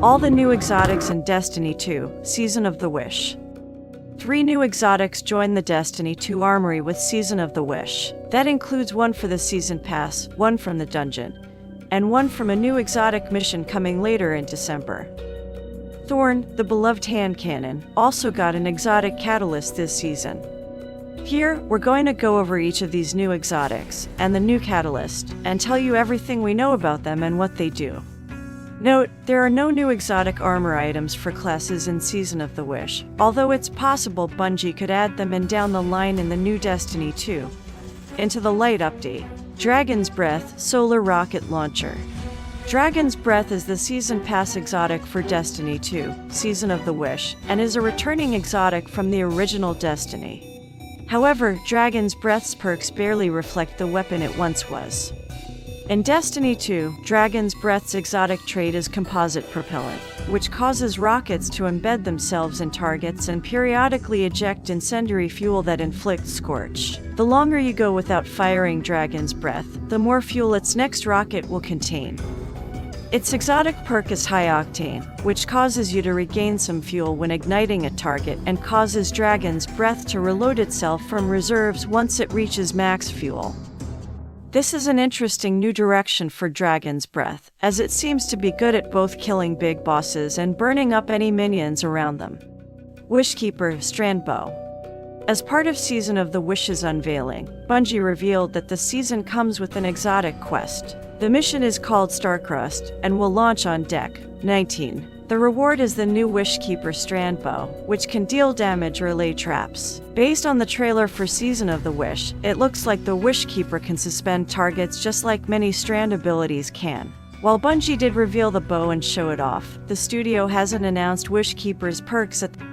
All the new exotics in Destiny 2, Season of the Wish. 3 new exotics join the Destiny 2 armory with Season of the Wish. That includes one for the Season Pass, one from the dungeon, and one from a new exotic mission coming later in December. Thorn, the beloved hand cannon, also got an exotic catalyst this season. Here, we're going to go over each of these new exotics and the new catalyst, and tell you everything we know about them and what they do. Note, there are no new exotic armor items for classes in Season of the Wish, although it's possible Bungie could add them in down the line in the new Destiny 2. Into the light update. Dragon's Breath Solar Rocket Launcher. Dragon's Breath is the Season Pass exotic for Destiny 2, Season of the Wish, and is a returning exotic from the original Destiny. However, Dragon's Breath's perks barely reflect the weapon it once was. In Destiny 2, Dragon's Breath's exotic trait is Composite Propellant, which causes rockets to embed themselves in targets and periodically eject incendiary fuel that inflicts scorch. The longer you go without firing Dragon's Breath, the more fuel its next rocket will contain. Its exotic perk is High Octane, which causes you to regain some fuel when igniting a target and causes Dragon's Breath to reload itself from reserves once it reaches max fuel. This is an interesting new direction for Dragon's Breath, as it seems to be good at both killing big bosses and burning up any minions around them. Wishkeeper Strand Bow. As part of Season of the Wish's unveiling, Bungie revealed that the season comes with an exotic quest. The mission is called Starcrust and will launch on Deck 19. The reward is the new Wishkeeper Strand Bow, which can deal damage or lay traps. Based on the trailer for Season of the Wish, it looks like the Wishkeeper can suspend targets just like many Strand abilities can. While Bungie did reveal the bow and show it off, the studio hasn't announced Wishkeeper's perks at the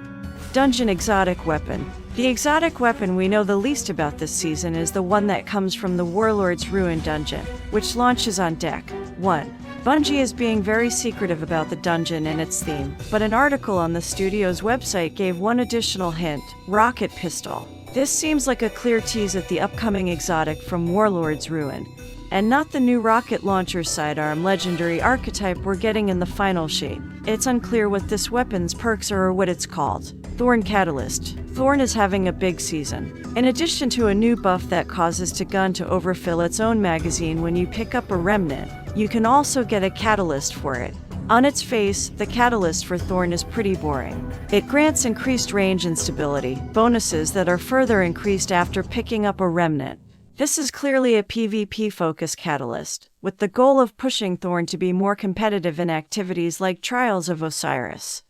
Dungeon Exotic Weapon. The exotic weapon we know the least about this season is the one that comes from the Warlord's Ruin dungeon, which launches on Deck 1. Bungie is being very secretive about the dungeon and its theme, but an article on the studio's website gave one additional hint: Rocket Pistol. This seems like a clear tease at the upcoming exotic from Warlord's Ruin, and not the new rocket launcher sidearm legendary archetype we're getting in the final shape. It's unclear what this weapon's perks are or what it's called. Thorn Catalyst. Thorn is having a big season. In addition to a new buff that causes the gun to overfill its own magazine when you pick up a remnant, you can also get a catalyst for it. On its face, the catalyst for Thorn is pretty boring. It grants increased range and stability, bonuses that are further increased after picking up a remnant. This is clearly a PvP-focused catalyst, with the goal of pushing Thorn to be more competitive in activities like Trials of Osiris.